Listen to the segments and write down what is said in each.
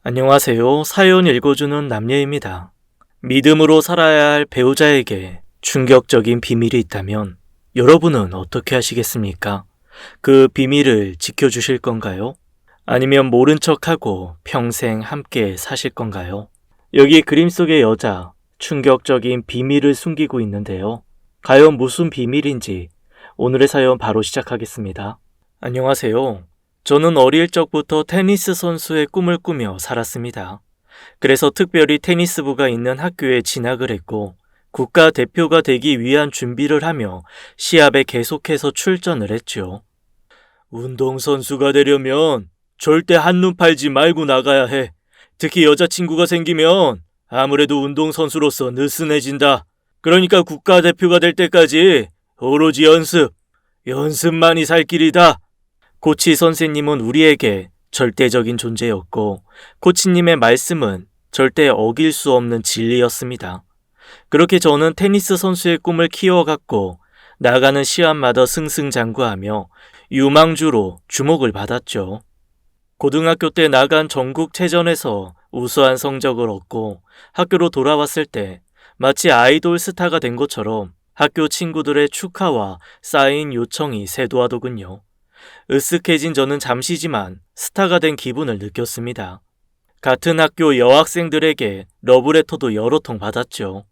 안녕하세요. 사연 읽어주는 남녀입니다. 믿음으로 살아야 할 배우자에게 충격적인 비밀이 있다면 여러분은 어떻게 하시겠습니까? 그 비밀을 지켜주실 건가요? 아니면 모른 척하고 평생 함께 사실 건가요? 여기 그림 속의 여자, 충격적인 비밀을 숨기고 있는데요. 과연 무슨 비밀인지 오늘의 사연 바로 시작하겠습니다. 안녕하세요. 저는 어릴 적부터 테니스 선수의 꿈을 꾸며 살았습니다. 그래서 특별히 테니스부가 있는 학교에 진학을 했고 국가대표가 되기 위한 준비를 하며 시합에 계속해서 출전을 했죠. 운동선수가 되려면 절대 한눈 팔지 말고 나가야 해. 특히 여자친구가 생기면 아무래도 운동선수로서 느슨해진다. 그러니까 국가대표가 될 때까지 오로지 연습만이 살 길이다. 코치 선생님은 우리에게 절대적인 존재였고 코치님의 말씀은 절대 어길 수 없는 진리였습니다. 그렇게 저는 테니스 선수의 꿈을 키워갔고 나가는 시합마다 승승장구하며 유망주로 주목을 받았죠. 고등학교 때 나간 전국체전에서 우수한 성적을 얻고 학교로 돌아왔을 때 마치 아이돌 스타가 된 것처럼 학교 친구들의 축하와 사인 요청이 쇄도하더군요. 으쓱해진 저는 잠시지만 스타가 된 기분을 느꼈습니다. 같은 학교 여학생들에게 러브레터도 여러 통 받았죠.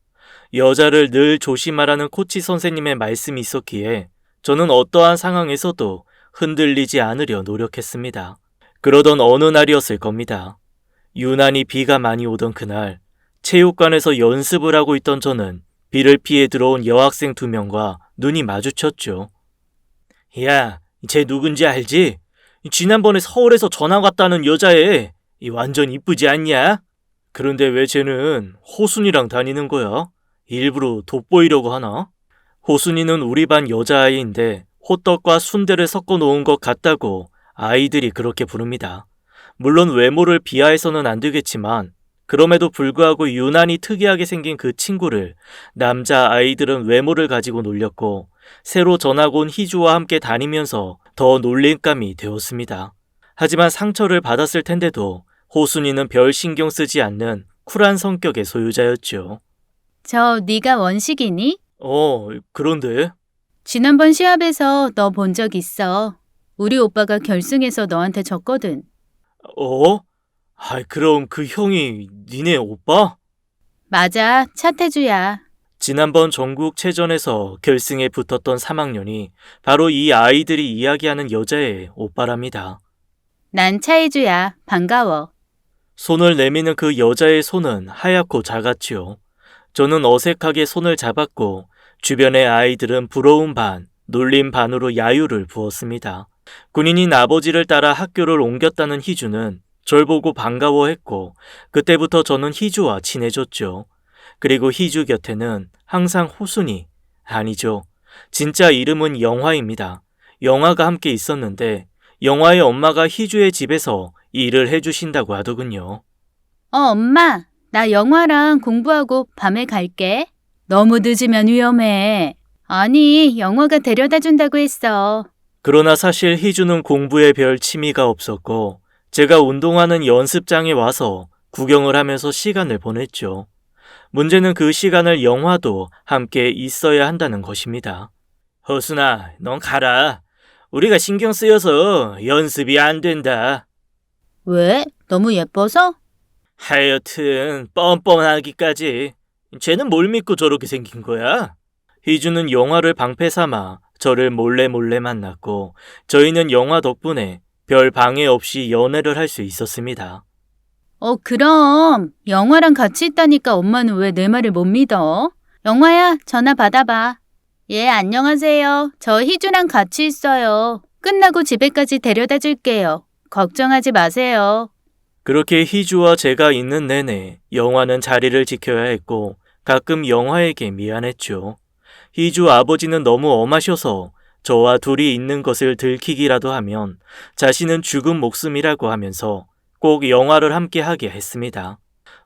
여자를 늘 조심하라는 코치 선생님의 말씀이 있었기에 저는 어떠한 상황에서도 흔들리지 않으려 노력했습니다. 그러던 어느 날이었을 겁니다. 유난히 비가 많이 오던 그날, 체육관에서 연습을 하고 있던 저는 비를 피해 들어온 여학생 2명과 눈이 마주쳤죠. 야, 쟤 누군지 알지? 지난번에 서울에서 전화 왔다는 여자애 완전 이쁘지 않냐? 그런데 왜 쟤는 호순이랑 다니는 거야? 일부러 돋보이려고 하나? 호순이는 우리 반 여자아이인데 호떡과 순대를 섞어 놓은 것 같다고 아이들이 그렇게 부릅니다. 물론 외모를 비하해서는 안 되겠지만 그럼에도 불구하고 유난히 특이하게 생긴 그 친구를 남자 아이들은 외모를 가지고 놀렸고 새로 전학 온 희주와 함께 다니면서 더 놀림감이 되었습니다. 하지만 상처를 받았을 텐데도 호순이는 별 신경 쓰지 않는 쿨한 성격의 소유자였죠. 저 네가 원식이니? 그런데 지난번 시합에서 너 본 적 있어. 우리 오빠가 결승에서 너한테 졌거든. 그럼 그 형이 니네 오빠? 맞아, 차태주야. 지난번 전국체전에서 결승에 붙었던 3학년이 바로 이 아이들이 이야기하는 여자의 오빠랍니다. 난 차혜주야. 반가워. 손을 내미는 그 여자의 손은 하얗고 작았지요. 저는 어색하게 손을 잡았고 주변의 아이들은 부러움 반, 놀림 반으로 야유를 부었습니다. 군인인 아버지를 따라 학교를 옮겼다는 희주는 절 보고 반가워했고 그때부터 저는 희주와 친해졌죠. 그리고 희주 곁에는 항상 호순이, 아니죠. 진짜 이름은 영화입니다. 영화가 함께 있었는데 영화의 엄마가 희주의 집에서 일을 해주신다고 하더군요. 엄마, 나 영화랑 공부하고 밤에 갈게. 너무 늦으면 위험해. 아니, 영화가 데려다 준다고 했어. 그러나 사실 희주는 공부에 별 취미가 없었고 제가 운동하는 연습장에 와서 구경을 하면서 시간을 보냈죠. 문제는 그 시간을 영화도 함께 있어야 한다는 것입니다. 허순아, 넌 가라. 우리가 신경 쓰여서 연습이 안 된다. 왜? 너무 예뻐서? 하여튼 뻔뻔하기까지. 쟤는 뭘 믿고 저렇게 생긴 거야? 희주는 영화를 방패 삼아 저를 몰래 만났고 저희는 영화 덕분에 별 방해 없이 연애를 할 수 있었습니다. 그럼 영화랑 같이 있다니까 엄마는 왜 내 말을 못 믿어? 영화야, 전화 받아봐. 예, 안녕하세요. 저 희주랑 같이 있어요. 끝나고 집에까지 데려다 줄게요. 걱정하지 마세요. 그렇게 희주와 제가 있는 내내 영화는 자리를 지켜야 했고 가끔 영화에게 미안했죠. 희주 아버지는 너무 엄하셔서 저와 둘이 있는 것을 들키기라도 하면 자신은 죽은 목숨이라고 하면서 꼭 영화를 함께 하게 했습니다.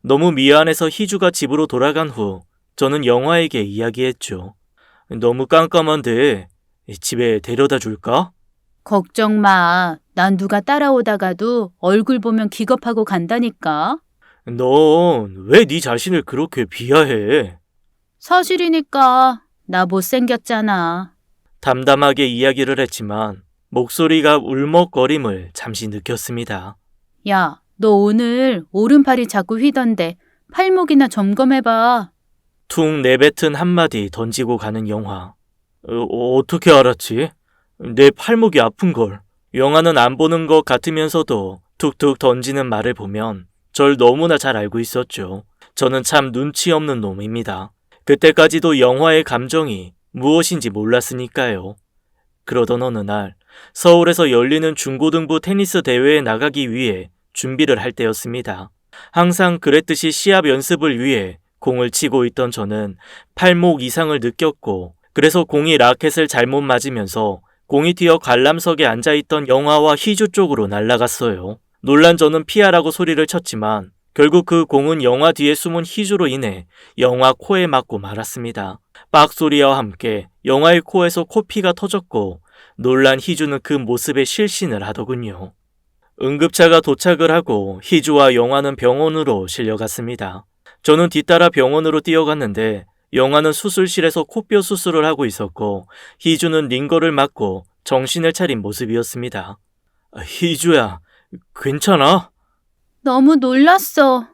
너무 미안해서 희주가 집으로 돌아간 후 저는 영화에게 이야기했죠. 너무 깜깜한데 집에 데려다 줄까? 걱정 마. 난 누가 따라오다가도 얼굴 보면 기겁하고 간다니까. 넌 왜 네 자신을 그렇게 비하해? 사실이니까 나 못생겼잖아. 담담하게 이야기를 했지만 목소리가 울먹거림을 잠시 느꼈습니다. 야, 너 오늘 오른팔이 자꾸 휘던데 팔목이나 점검해봐. 퉁 내뱉은 한마디 던지고 가는 영화. 어떻게 알았지? 내 팔목이 아픈걸. 영화는 안 보는 것 같으면서도 툭툭 던지는 말을 보면 절 너무나 잘 알고 있었죠. 저는 참 눈치 없는 놈입니다. 그때까지도 영화의 감정이 무엇인지 몰랐으니까요. 그러던 어느 날 서울에서 열리는 중고등부 테니스 대회에 나가기 위해 준비를 할 때였습니다. 항상 그랬듯이 시합 연습을 위해 공을 치고 있던 저는 팔목 이상을 느꼈고, 그래서 공이 라켓을 잘못 맞으면서 공이 튀어 관람석에 앉아있던 영화와 희주 쪽으로 날아갔어요. 놀란 저는 피하라고 소리를 쳤지만 결국 그 공은 영화 뒤에 숨은 희주로 인해 영화 코에 맞고 말았습니다. 빡소리와 함께 영화의 코에서 코피가 터졌고, 놀란 희주는 그 모습에 실신을 하더군요. 응급차가 도착을 하고 희주와 영화는 병원으로 실려갔습니다. 저는 뒤따라 병원으로 뛰어갔는데 영화는 수술실에서 코뼈 수술을 하고 있었고, 희주는 링거를 맞고 정신을 차린 모습이었습니다. 희주야, 괜찮아? 너무 놀랐어.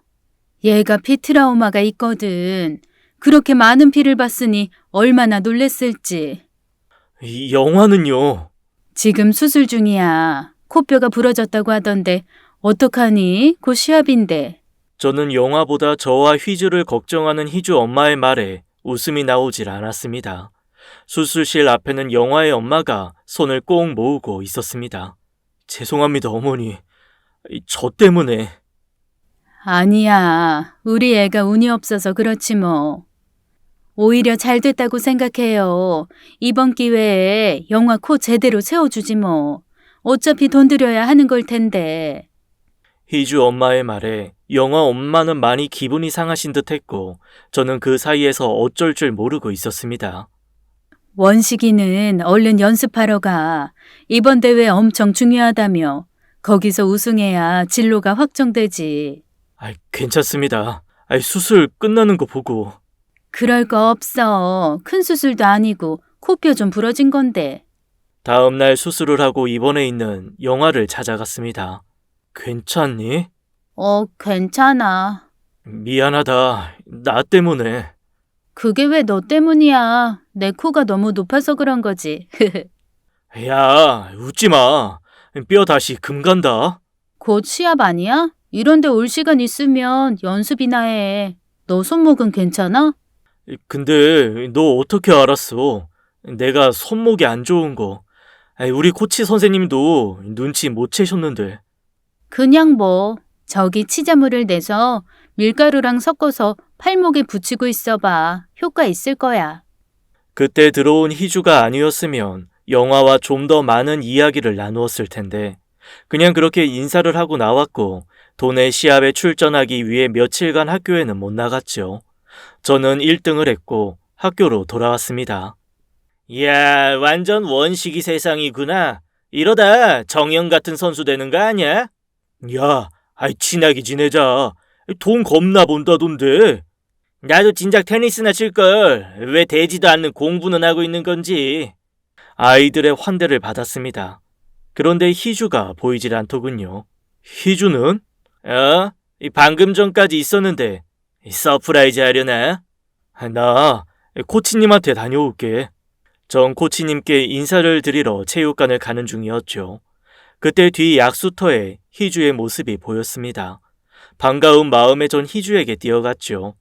얘가 피 트라우마가 있거든. 그렇게 많은 피를 봤으니 얼마나 놀랬을지. 이 영화는요? 지금 수술 중이야. 코뼈가 부러졌다고 하던데 어떡하니? 곧 시합인데. 저는 영화보다 저와 희주를 걱정하는 희주 엄마의 말에 웃음이 나오질 않았습니다. 수술실 앞에는 영화의 엄마가 손을 꼭 모으고 있었습니다. 죄송합니다, 어머니. 저 때문에. 아니야. 우리 애가 운이 없어서 그렇지 뭐. 오히려 잘 됐다고 생각해요. 이번 기회에 영화 코 제대로 세워주지 뭐. 어차피 돈 들여야 하는 걸 텐데. 희주 엄마의 말에 영화 엄마는 많이 기분이 상하신 듯 했고, 저는 그 사이에서 어쩔 줄 모르고 있었습니다. 원식이는 얼른 연습하러 가. 이번 대회 엄청 중요하다며. 거기서 우승해야 진로가 확정되지. 괜찮습니다. 수술 끝나는 거 보고. 그럴 거 없어. 큰 수술도 아니고 코뼈 좀 부러진 건데. 다음 날 수술을 하고 입원해 있는 영화를 찾아갔습니다. 괜찮니? 괜찮아. 미안하다. 나 때문에. 그게 왜 너 때문이야. 내 코가 너무 높아서 그런 거지. 야, 웃지 마. 뼈 다시 금 간다. 곧 시합 아니야? 이런데 올 시간 있으면 연습이나 해. 너 손목은 괜찮아? 근데 너 어떻게 알았어? 내가 손목이 안 좋은 거. 우리 코치 선생님도 눈치 못 채셨는데. 그냥 뭐 저기 치자물을 내서 밀가루랑 섞어서 팔목에 붙이고 있어봐. 효과 있을 거야. 그때 들어온 희주가 아니었으면 영화와 좀 더 많은 이야기를 나누었을 텐데, 그냥 그렇게 인사를 하고 나왔고, 도내 시합에 출전하기 위해 며칠간 학교에는 못 나갔죠. 저는 1등을 했고 학교로 돌아왔습니다. 이야, 완전 원식이 세상이구나. 이러다 정영 같은 선수 되는 거 아니야? 야, 친하게 지내자. 돈 겁나 번다던데. 나도 진작 테니스나 칠걸. 왜 되지도 않는 공부는 하고 있는 건지. 아이들의 환대를 받았습니다. 그런데 희주가 보이질 않더군요. 희주는? 방금 전까지 있었는데 서프라이즈 하려나? 나 코치님한테 다녀올게. 전 코치님께 인사를 드리러 체육관을 가는 중이었죠. 그때 뒤 약수터에 희주의 모습이 보였습니다. 반가운 마음에 전 희주에게 뛰어갔죠.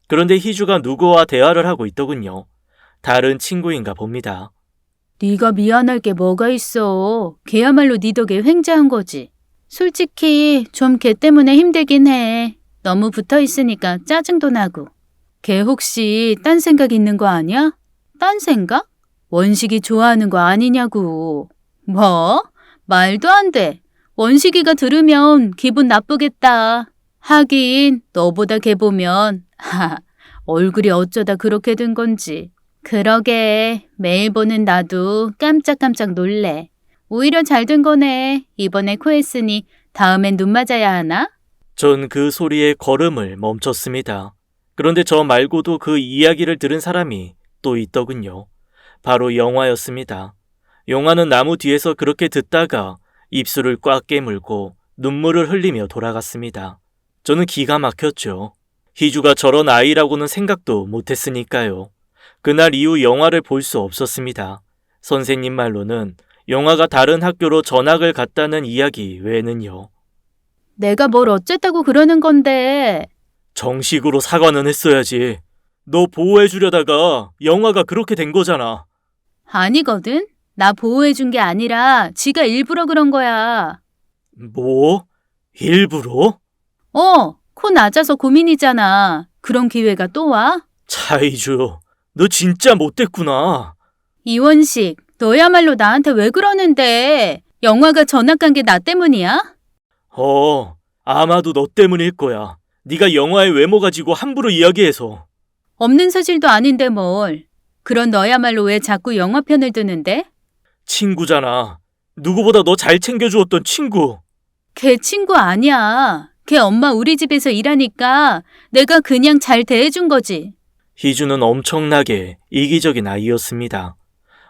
그런데 희주가 누구와 대화를 하고 있더군요. 다른 친구인가 봅니다. 네가 미안할 게 뭐가 있어. 걔야말로 네 덕에 횡재한 거지. 솔직히 좀 걔 때문에 힘들긴 해. 너무 붙어 있으니까 짜증도 나고. 걔 혹시 딴 생각 있는 거 아니야? 딴 생각? 원식이 좋아하는 거 아니냐고. 뭐? 말도 안 돼. 원식이가 들으면 기분 나쁘겠다. 하긴 너보다 걔 보면 얼굴이 어쩌다 그렇게 된 건지. 그러게 매일 보는 나도 깜짝깜짝 놀래. 오히려 잘 된 거네. 이번에 코했으니 다음엔 눈 맞아야 하나? 전 그 소리에 걸음을 멈췄습니다. 그런데 저 말고도 그 이야기를 들은 사람이 또 있더군요. 바로 영화였습니다. 영화는 나무 뒤에서 그렇게 듣다가 입술을 꽉 깨물고 눈물을 흘리며 돌아갔습니다. 저는 기가 막혔죠. 희주가 저런 아이라고는 생각도 못했으니까요. 그날 이후 영화를 볼 수 없었습니다. 선생님 말로는 영화가 다른 학교로 전학을 갔다는 이야기 외에는요. 내가 뭘 어쨌다고 그러는 건데. 정식으로 사과는 했어야지. 너 보호해주려다가 영화가 그렇게 된 거잖아. 아니거든? 나 보호해준 게 아니라 지가 일부러 그런 거야. 뭐? 일부러? 코 낮아서 고민이잖아. 그런 기회가 또 와? 차이주, 너 진짜 못됐구나. 이원식, 너야말로 나한테 왜 그러는데? 영화가 전학 간 게 나 때문이야? 아마도 너 때문일 거야. 네가 영화의 외모 가지고 함부로 이야기해서. 없는 사실도 아닌데 뭘. 그런 너야말로 왜 자꾸 영화 편을 드는데? 친구잖아. 누구보다 너 잘 챙겨주었던 친구. 걔 친구 아니야. 걔 엄마 우리 집에서 일하니까 내가 그냥 잘 대해준 거지. 희주는 엄청나게 이기적인 아이였습니다.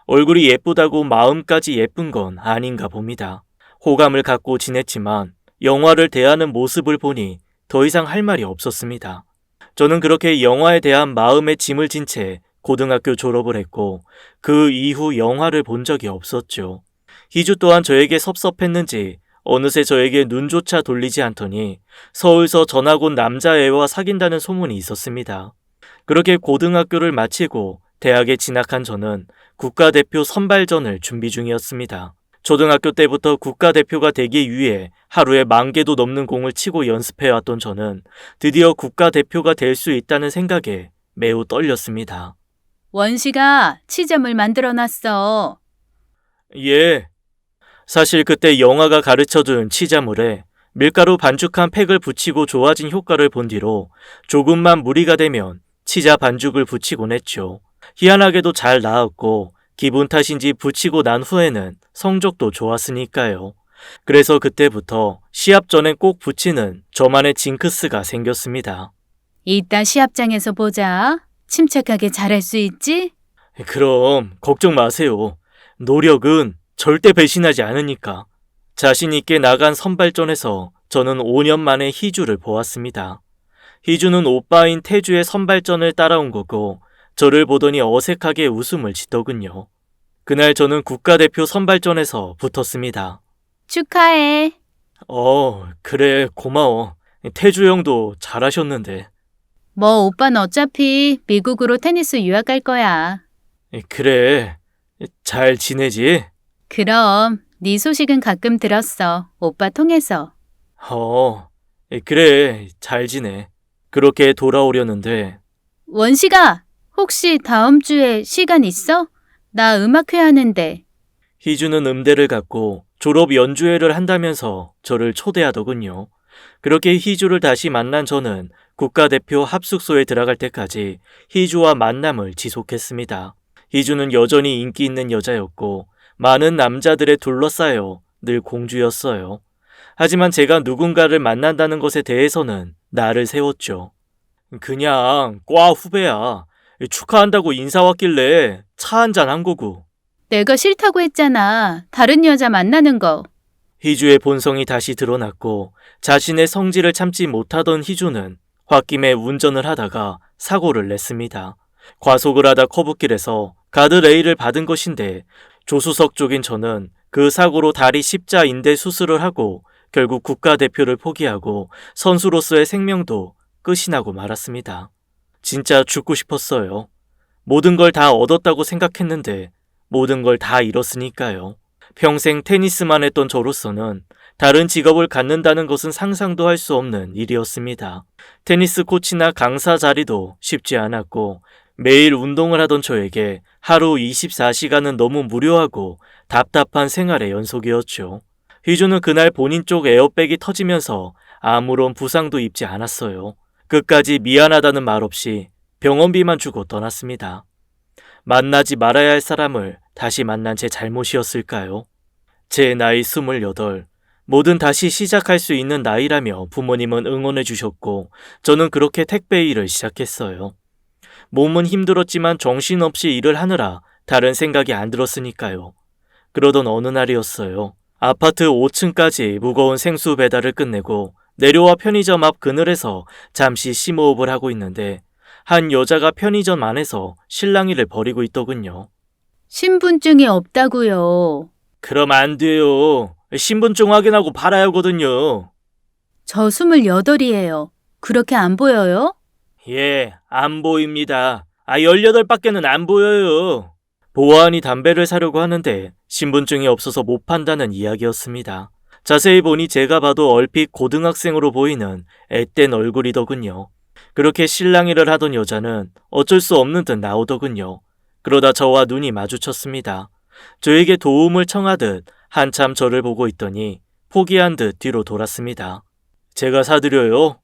얼굴이 예쁘다고 마음까지 예쁜 건 아닌가 봅니다. 호감을 갖고 지냈지만 영화를 대하는 모습을 보니 더 이상 할 말이 없었습니다. 저는 그렇게 영화에 대한 마음의 짐을 진 채 고등학교 졸업을 했고 그 이후 영화를 본 적이 없었죠. 희주 또한 저에게 섭섭했는지 어느새 저에게 눈조차 돌리지 않더니 서울서 전학 온 남자애와 사귄다는 소문이 있었습니다. 그렇게 고등학교를 마치고 대학에 진학한 저는 국가대표 선발전을 준비 중이었습니다. 초등학교 때부터 국가대표가 되기 위해 하루에 10,000개도 넘는 공을 치고 연습해왔던 저는 드디어 국가대표가 될 수 있다는 생각에 매우 떨렸습니다. 원시가 치점을 만들어놨어. 예. 사실 그때 영화가 가르쳐준 치자물에 밀가루 반죽한 팩을 붙이고 좋아진 효과를 본 뒤로 조금만 무리가 되면 치자 반죽을 붙이곤 했죠. 희한하게도 잘 나왔고 기분 탓인지 붙이고 난 후에는 성적도 좋았으니까요. 그래서 그때부터 시합 전엔 꼭 붙이는 저만의 징크스가 생겼습니다. 이따 시합장에서 보자. 침착하게 잘할 수 있지? 그럼 걱정 마세요. 노력은 절대 배신하지 않으니까. 자신 있게 나간 선발전에서 저는 5년 만에 희주를 보았습니다. 희주는 오빠인 태주의 선발전을 따라온 거고 저를 보더니 어색하게 웃음을 짓더군요. 그날 저는 국가대표 선발전에서 붙었습니다. 축하해. 그래 고마워. 태주 형도 잘하셨는데. 뭐 오빠는 어차피 미국으로 테니스 유학 갈 거야. 그래 잘 지내지? 그럼 네 소식은 가끔 들었어. 오빠 통해서. 그래 잘 지내. 그렇게 돌아오려는데 원식아, 혹시 다음 주에 시간 있어? 나 음악회 하는데. 희주는 음대를 갔고 졸업 연주회를 한다면서 저를 초대하더군요. 그렇게 희주를 다시 만난 저는 국가대표 합숙소에 들어갈 때까지 희주와 만남을 지속했습니다. 희주는 여전히 인기 있는 여자였고 많은 남자들에 둘러싸여 늘 공주였어요. 하지만 제가 누군가를 만난다는 것에 대해서는 나를 세웠죠. 그냥 과 후배야. 축하한다고 인사 왔길래 차 한잔 한 거고. 내가 싫다고 했잖아. 다른 여자 만나는 거. 희주의 본성이 다시 드러났고 자신의 성질을 참지 못하던 희주는 홧김에 운전을 하다가 사고를 냈습니다. 과속을 하다 커브길에서 가드레일을 받은 것인데 조수석 쪽인 저는 그 사고로 다리 십자 인대 수술을 하고 결국 국가대표를 포기하고 선수로서의 생명도 끝이 나고 말았습니다. 진짜 죽고 싶었어요. 모든 걸 다 얻었다고 생각했는데 모든 걸 다 잃었으니까요. 평생 테니스만 했던 저로서는 다른 직업을 갖는다는 것은 상상도 할 수 없는 일이었습니다. 테니스 코치나 강사 자리도 쉽지 않았고 매일 운동을 하던 저에게 하루 24시간은 너무 무료하고 답답한 생활의 연속이었죠. 희주는 그날 본인 쪽 에어백이 터지면서 아무런 부상도 입지 않았어요. 끝까지 미안하다는 말 없이 병원비만 주고 떠났습니다. 만나지 말아야 할 사람을 다시 만난 제 잘못이었을까요? 제 나이 28, 뭐든 다시 시작할 수 있는 나이라며 부모님은 응원해 주셨고 저는 그렇게 택배 일을 시작했어요. 몸은 힘들었지만 정신없이 일을 하느라 다른 생각이 안 들었으니까요. 그러던 어느 날이었어요. 아파트 5층까지 무거운 생수 배달을 끝내고 내려와 편의점 앞 그늘에서 잠시 심호흡을 하고 있는데 한 여자가 편의점 안에서 실랑이를 벌이고 있더군요. 신분증이 없다고요. 그럼 안 돼요. 신분증 확인하고 팔아야 하거든요. 저 28이에요. 그렇게 안 보여요? 예, 안 보입니다. 18밖에는 안 보여요. 보아하니 담배를 사려고 하는데 신분증이 없어서 못 판다는 이야기였습니다. 자세히 보니 제가 봐도 얼핏 고등학생으로 보이는 앳된 얼굴이더군요. 그렇게 실랑이를 하던 여자는 어쩔 수 없는 듯 나오더군요. 그러다 저와 눈이 마주쳤습니다. 저에게 도움을 청하듯 한참 저를 보고 있더니 포기한 듯 뒤로 돌았습니다. 제가 사드려요.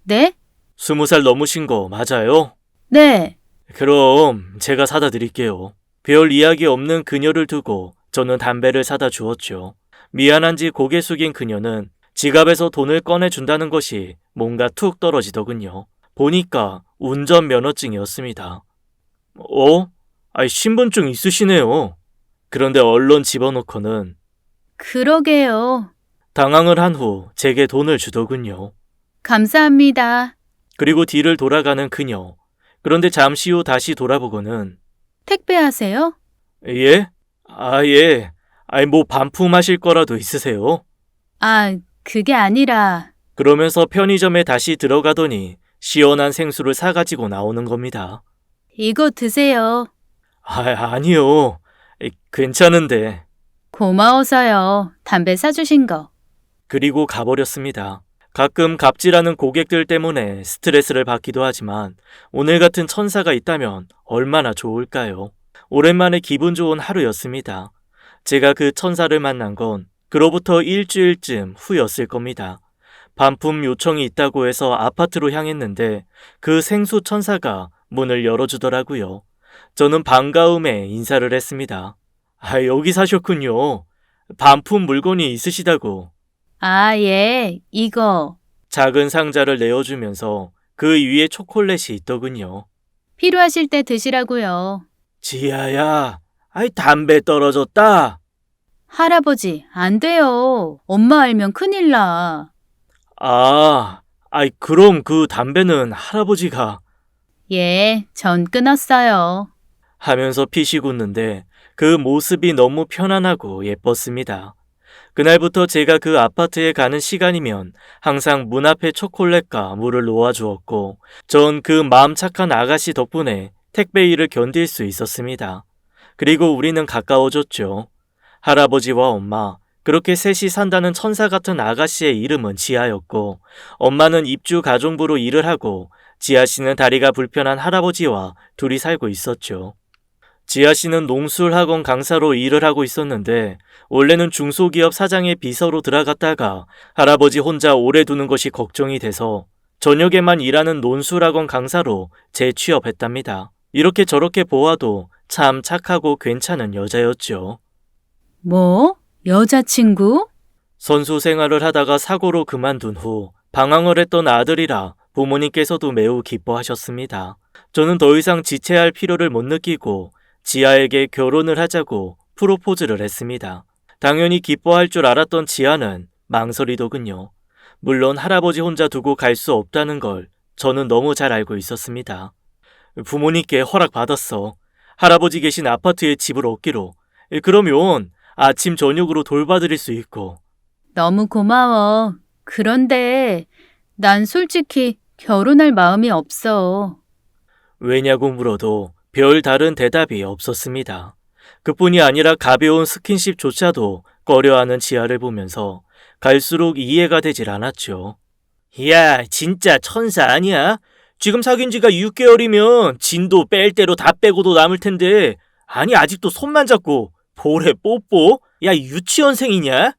네? 20살 넘으신 거 맞아요? 네. 그럼 제가 사다 드릴게요. 별 이야기 없는 그녀를 두고 저는 담배를 사다 주었죠. 미안한지 고개 숙인 그녀는 지갑에서 돈을 꺼내준다는 것이 뭔가 툭 떨어지더군요. 보니까 운전면허증이었습니다. 신분증 있으시네요. 그런데 얼른 집어넣고는 그러게요. 당황을 한 후 제게 돈을 주더군요. 감사합니다. 그리고 뒤를 돌아가는 그녀. 그런데 잠시 후 다시 돌아보고는 택배하세요? 예? 예. 뭐 반품하실 거라도 있으세요? 그게 아니라 그러면서 편의점에 다시 들어가더니 시원한 생수를 사가지고 나오는 겁니다. 이거 드세요. 아니요. 괜찮은데. 고마워서요. 담배 사주신 거. 그리고 가버렸습니다. 가끔 갑질하는 고객들 때문에 스트레스를 받기도 하지만 오늘 같은 천사가 있다면 얼마나 좋을까요? 오랜만에 기분 좋은 하루였습니다. 제가 그 천사를 만난 건 그로부터 일주일쯤 후였을 겁니다. 반품 요청이 있다고 해서 아파트로 향했는데 그 생수 천사가 문을 열어주더라고요. 저는 반가움에 인사를 했습니다. 여기 사셨군요. 반품 물건이 있으시다고. 예. 이거. 작은 상자를 내어주면서 그 위에 초콜릿이 있더군요. 필요하실 때 드시라고요. 지아야, 담배 떨어졌다. 할아버지, 안 돼요. 엄마 알면 큰일 나. 그럼 그 담배는 할아버지가 예, 전 끊었어요. 하면서 피식 웃는데 그 모습이 너무 편안하고 예뻤습니다. 그날부터 제가 그 아파트에 가는 시간이면 항상 문 앞에 초콜릿과 물을 놓아주었고 전 그 마음 착한 아가씨 덕분에 택배 일을 견딜 수 있었습니다. 그리고 우리는 가까워졌죠. 할아버지와 엄마, 그렇게 셋이 산다는 천사 같은 아가씨의 이름은 지아였고 엄마는 입주 가정부로 일을 하고 지아 씨는 다리가 불편한 할아버지와 둘이 살고 있었죠. 지아 씨는 농술학원 강사로 일을 하고 있었는데 원래는 중소기업 사장의 비서로 들어갔다가 할아버지 혼자 오래 두는 것이 걱정이 돼서 저녁에만 일하는 논술학원 강사로 재취업했답니다. 이렇게 저렇게 보아도 참 착하고 괜찮은 여자였죠. 뭐? 여자친구? 선수 생활을 하다가 사고로 그만둔 후 방황을 했던 아들이라 부모님께서도 매우 기뻐하셨습니다. 저는 더 이상 지체할 필요를 못 느끼고 지아에게 결혼을 하자고 프로포즈를 했습니다. 당연히 기뻐할 줄 알았던 지아는 망설이더군요. 물론 할아버지 혼자 두고 갈 수 없다는 걸 저는 너무 잘 알고 있었습니다. 부모님께 허락받았어. 할아버지 계신 아파트에 집을 얻기로. 그러면 아침 저녁으로 돌봐드릴 수 있고. 너무 고마워. 그런데 난 솔직히 결혼할 마음이 없어. 왜냐고 물어도 별 다른 대답이 없었습니다. 그뿐이 아니라 가벼운 스킨십조차도 꺼려하는 지아를 보면서 갈수록 이해가 되질 않았죠. 야, 진짜 천사 아니야? 지금 사귄 지가 6개월이면 진도 뺄 대로 다 빼고도 남을 텐데 아니 아직도 손만 잡고 볼에 뽀뽀? 야, 유치원생이냐?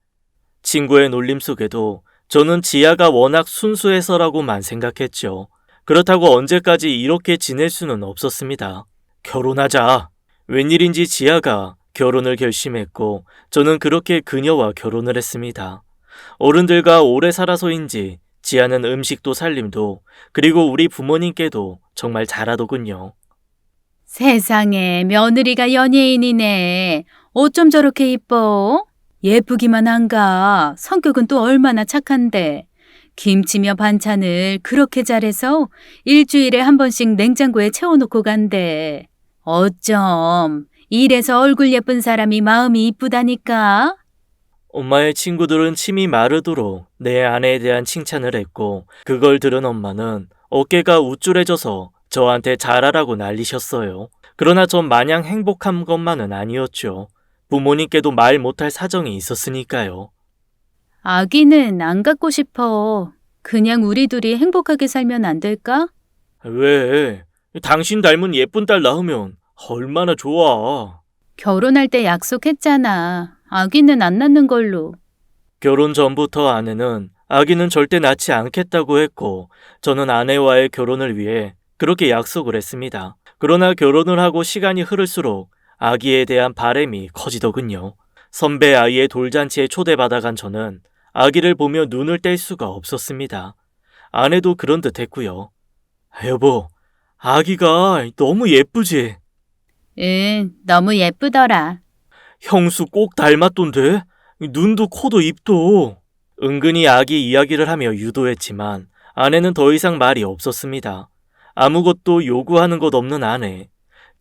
친구의 놀림 속에도 저는 지아가 워낙 순수해서라고만 생각했죠. 그렇다고 언제까지 이렇게 지낼 수는 없었습니다. 결혼하자. 웬일인지 지아가 결혼을 결심했고 저는 그렇게 그녀와 결혼을 했습니다. 어른들과 오래 살아서인지 지아는 음식도 살림도 그리고 우리 부모님께도 정말 잘하더군요. 세상에 며느리가 연예인이네. 어쩜 저렇게 이뻐? 예쁘기만 한가. 성격은 또 얼마나 착한데. 김치며 반찬을 그렇게 잘해서 일주일에 한 번씩 냉장고에 채워놓고 간대. 어쩜 이래서 얼굴 예쁜 사람이 마음이 이쁘다니까? 엄마의 친구들은 침이 마르도록 내 아내에 대한 칭찬을 했고 그걸 들은 엄마는 어깨가 우쭐해져서 저한테 잘하라고 난리셨어요. 그러나 전 마냥 행복한 것만은 아니었죠. 부모님께도 말 못할 사정이 있었으니까요. 아기는 안 갖고 싶어. 그냥 우리 둘이 행복하게 살면 안 될까? 왜? 당신 닮은 예쁜 딸 낳으면 얼마나 좋아. 결혼할 때 약속했잖아. 아기는 안 낳는 걸로. 결혼 전부터 아내는 아기는 절대 낳지 않겠다고 했고 저는 아내와의 결혼을 위해 그렇게 약속을 했습니다. 그러나 결혼을 하고 시간이 흐를수록 아기에 대한 바람이 커지더군요. 선배 아이의 돌잔치에 초대받아간 저는 아기를 보며 눈을 뗄 수가 없었습니다. 아내도 그런 듯 했고요. 여보, 아기가 너무 예쁘지? 응, 너무 예쁘더라. 형수 꼭 닮았던데? 눈도 코도 입도. 은근히 아기 이야기를 하며 유도했지만 아내는 더 이상 말이 없었습니다. 아무것도 요구하는 것 없는 아내.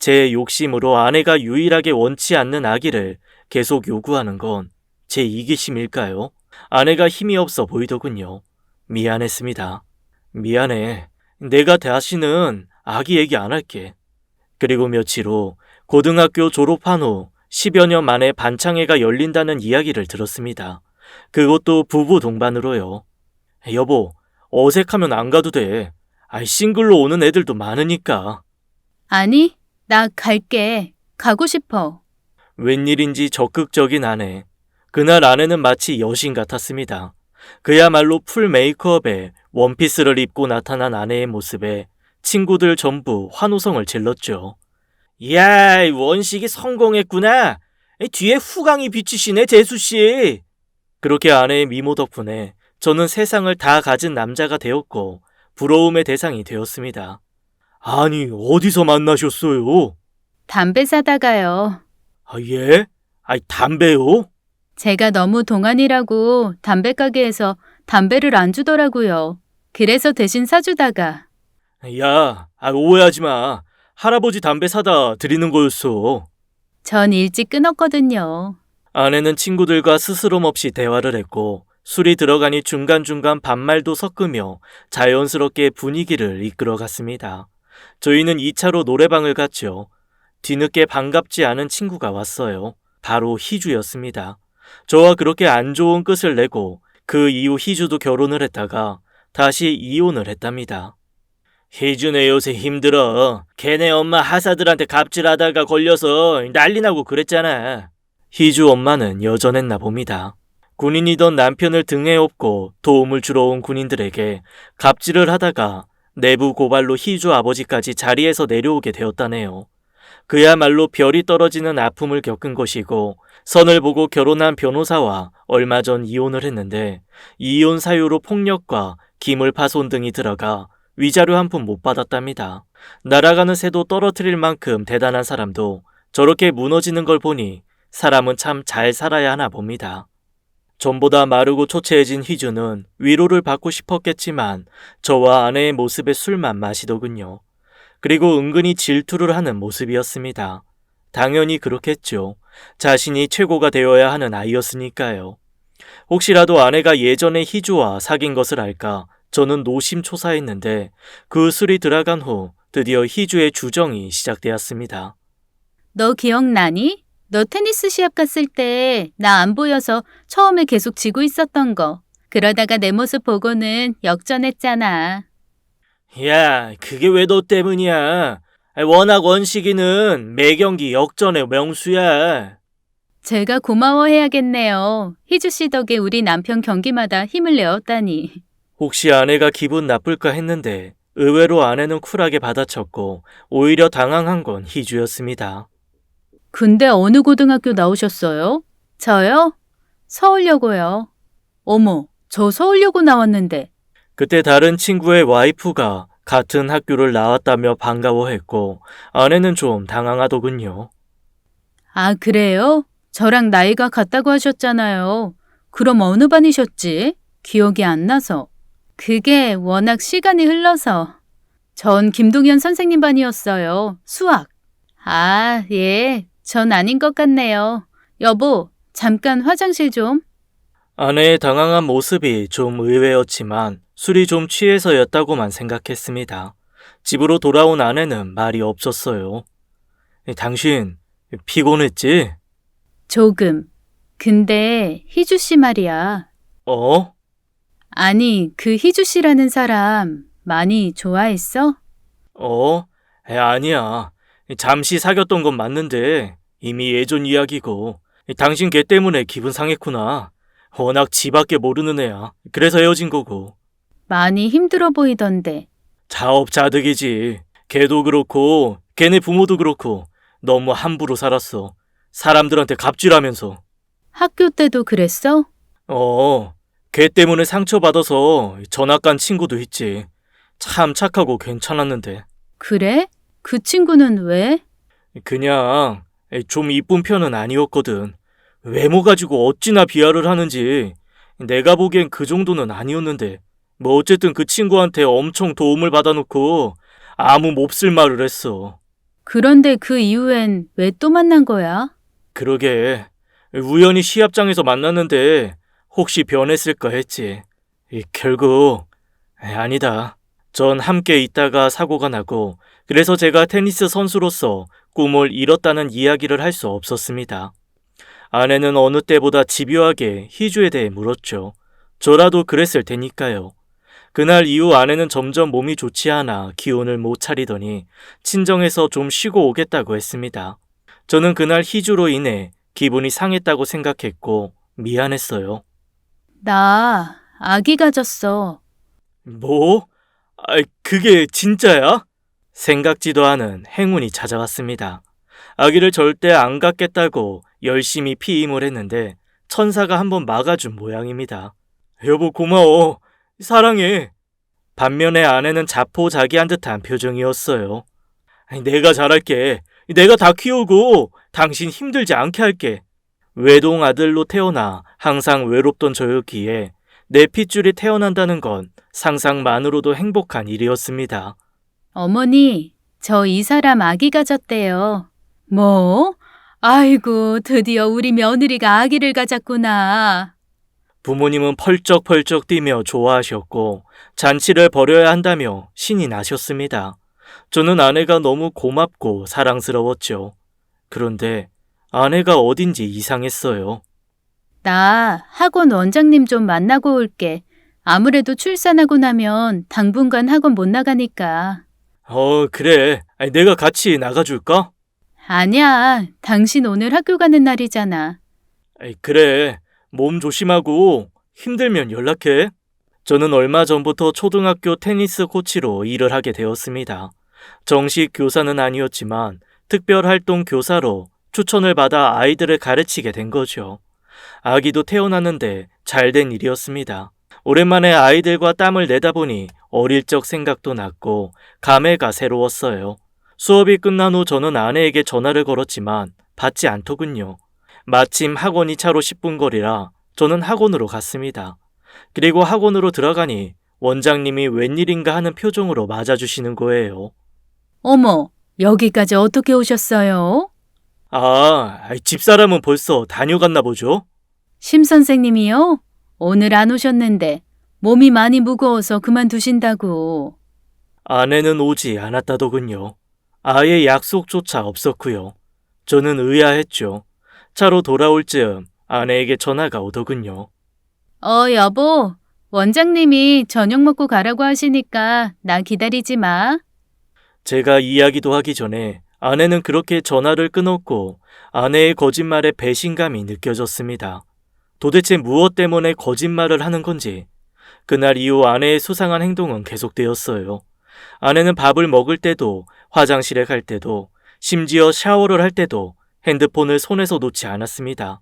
제 욕심으로 아내가 유일하게 원치 않는 아기를 계속 요구하는 건 제 이기심일까요? 아내가 힘이 없어 보이더군요. 미안했습니다. 미안해. 내가 다시는 아기 얘기 안 할게. 그리고 며칠 후 고등학교 졸업한 후 10여 년 만에 반창회가 열린다는 이야기를 들었습니다. 그것도 부부 동반으로요. 여보, 어색하면 안 가도 돼. 싱글로 오는 애들도 많으니까. 아니, 나 갈게. 가고 싶어. 웬일인지 적극적인 아내. 그날 아내는 마치 여신 같았습니다. 그야말로 풀 메이크업에 원피스를 입고 나타난 아내의 모습에 친구들 전부 환호성을 질렀죠. 이야, 원식이 성공했구나. 뒤에 후광이 비치시네, 재수씨. 그렇게 아내의 미모 덕분에 저는 세상을 다 가진 남자가 되었고 부러움의 대상이 되었습니다. 아니, 어디서 만나셨어요? 담배 사다가요. 예? 담배요? 제가 너무 동안이라고 담배 가게에서 담배를 안 주더라고요. 그래서 대신 사주다가. 야, 오해하지 마. 할아버지 담배 사다 드리는 거였어. 전 일찍 끊었거든요. 아내는 친구들과 스스럼 없이 대화를 했고 술이 들어가니 중간중간 반말도 섞으며 자연스럽게 분위기를 이끌어갔습니다. 저희는 2차로 노래방을 갔죠. 뒤늦게 반갑지 않은 친구가 왔어요. 바로 희주였습니다. 저와 그렇게 안 좋은 끝을 내고 그 이후 희주도 결혼을 했다가 다시 이혼을 했답니다. 희주네 요새 힘들어. 걔네 엄마 하사들한테 갑질하다가 걸려서 난리 나고 그랬잖아. 희주 엄마는 여전했나 봅니다. 군인이던 남편을 등에 업고 도움을 주러 온 군인들에게 갑질을 하다가 내부 고발로 희주 아버지까지 자리에서 내려오게 되었다네요. 그야말로 별이 떨어지는 아픔을 겪은 것이고 선을 보고 결혼한 변호사와 얼마 전 이혼을 했는데 이혼 사유로 폭력과 기물파손 등이 들어가 위자료 한 푼 못 받았답니다. 날아가는 새도 떨어뜨릴 만큼 대단한 사람도 저렇게 무너지는 걸 보니 사람은 참 잘 살아야 하나 봅니다. 전보다 마르고 초췌해진 희주는 위로를 받고 싶었겠지만 저와 아내의 모습에 술만 마시더군요. 그리고 은근히 질투를 하는 모습이었습니다. 당연히 그렇겠죠. 자신이 최고가 되어야 하는 아이였으니까요. 혹시라도 아내가 예전에 희주와 사귄 것을 알까 저는 노심초사했는데 그 술이 들어간 후 드디어 희주의 주정이 시작되었습니다. 너 기억나니? 너 테니스 시합 갔을 때 나 안 보여서 처음에 계속 지고 있었던 거. 그러다가 내 모습 보고는 역전했잖아. 야, 그게 왜 너 때문이야? 워낙 원식이는 매 경기 역전의 명수야. 제가 고마워해야겠네요. 희주 씨 덕에 우리 남편 경기마다 힘을 내었다니. 혹시 아내가 기분 나쁠까 했는데 의외로 아내는 쿨하게 받아쳤고 오히려 당황한 건 희주였습니다. 근데 어느 고등학교 나오셨어요? 저요? 서울여고요. 어머, 저 서울여고 나왔는데. 그때 다른 친구의 와이프가 같은 학교를 나왔다며 반가워했고 아내는 좀 당황하더군요. 아, 그래요? 저랑 나이가 같다고 하셨잖아요. 그럼 어느 반이셨지? 기억이 안 나서. 그게 워낙 시간이 흘러서. 전 김동현 선생님 반이었어요. 수학. 아, 예. 전 아닌 것 같네요. 여보, 잠깐 화장실 좀. 아내의 당황한 모습이 좀 의외였지만 술이 좀 취해서였다고만 생각했습니다. 집으로 돌아온 아내는 말이 없었어요. 당신 피곤했지? 조금. 근데 희주 씨 말이야. 어? 아니, 그 희주 씨라는 사람 많이 좋아했어? 어? 아니야. 잠시 사귀었던 건 맞는데 이미 예전 이야기고 당신 걔 때문에 기분 상했구나. 워낙 지밖에 모르는 애야. 그래서 헤어진 거고. 많이 힘들어 보이던데. 자업자득이지. 걔도 그렇고 걔네 부모도 그렇고 너무 함부로 살았어. 사람들한테 갑질하면서. 학교 때도 그랬어? 걔 때문에 상처받아서 전학 간 친구도 있지. 참 착하고 괜찮았는데. 그래? 그 친구는 왜? 그냥 좀 이쁜 편은 아니었거든. 외모 가지고 어찌나 비하를 하는지. 내가 보기엔 그 정도는 아니었는데. 뭐 어쨌든 그 친구한테 엄청 도움을 받아놓고 아무 몹쓸 말을 했어. 그런데 그 이후엔 왜 또 만난 거야? 그러게. 우연히 시합장에서 만났는데 혹시 변했을까 했지. 결국 아니다. 전 함께 있다가 사고가 나고 그래서 제가 테니스 선수로서 꿈을 이뤘다는 이야기를 할 수 없었습니다. 아내는 어느 때보다 집요하게 희주에 대해 물었죠. 저라도 그랬을 테니까요. 그날 이후 아내는 점점 몸이 좋지 않아 기운을 못 차리더니 친정에서 좀 쉬고 오겠다고 했습니다. 저는 그날 희주로 인해 기분이 상했다고 생각했고 미안했어요. 나 아기 가졌어. 뭐? 그게 진짜야? 생각지도 않은 행운이 찾아왔습니다. 아기를 절대 안 갖겠다고 열심히 피임을 했는데 천사가 한번 막아준 모양입니다. 여보 고마워. 사랑해. 반면에 아내는 자포자기한 듯한 표정이었어요. 내가 잘할게. 내가 다 키우고 당신 힘들지 않게 할게. 외동 아들로 태어나 항상 외롭던 저였기에 내 핏줄이 태어난다는 건 상상만으로도 행복한 일이었습니다. 어머니, 저 이 사람 아기 가졌대요. 뭐? 아이고, 드디어 우리 며느리가 아기를 가졌구나. 부모님은 펄쩍펄쩍 뛰며 좋아하셨고 잔치를 벌여야 한다며 신이 나셨습니다. 저는 아내가 너무 고맙고 사랑스러웠죠. 그런데 아내가 어딘지 이상했어요. 나 학원 원장님 좀 만나고 올게. 아무래도 출산하고 나면 당분간 학원 못 나가니까. 그래. 내가 같이 나가줄까? 아니야, 당신 오늘 학교 가는 날이잖아. 그래. 몸 조심하고 힘들면 연락해. 저는 얼마 전부터 초등학교 테니스 코치로 일을 하게 되었습니다. 정식 교사는 아니었지만 특별활동 교사로 추천을 받아 아이들을 가르치게 된 거죠. 아기도 태어났는데 잘된 일이었습니다. 오랜만에 아이들과 땀을 내다 보니 어릴 적 생각도 났고 감회가 새로웠어요. 수업이 끝난 후 저는 아내에게 전화를 걸었지만 받지 않더군요. 마침 학원이 차로 10분 거리라 저는 학원으로 갔습니다. 그리고 학원으로 들어가니 원장님이 웬일인가 하는 표정으로 맞아주시는 거예요. 어머, 여기까지 어떻게 오셨어요? 집사람은 벌써 다녀갔나 보죠? 심 선생님이요? 오늘 안 오셨는데 몸이 많이 무거워서 그만두신다고. 아내는 오지 않았다더군요. 아예 약속조차 없었고요. 저는 의아했죠. 차로 돌아올 즈음 아내에게 전화가 오더군요. 여보, 원장님이 저녁 먹고 가라고 하시니까 나 기다리지 마. 제가 이야기도 하기 전에 아내는 그렇게 전화를 끊었고 아내의 거짓말에 배신감이 느껴졌습니다. 도대체 무엇 때문에 거짓말을 하는 건지. 그날 이후 아내의 수상한 행동은 계속되었어요. 아내는 밥을 먹을 때도, 화장실에 갈 때도, 심지어 샤워를 할 때도 핸드폰을 손에서 놓지 않았습니다.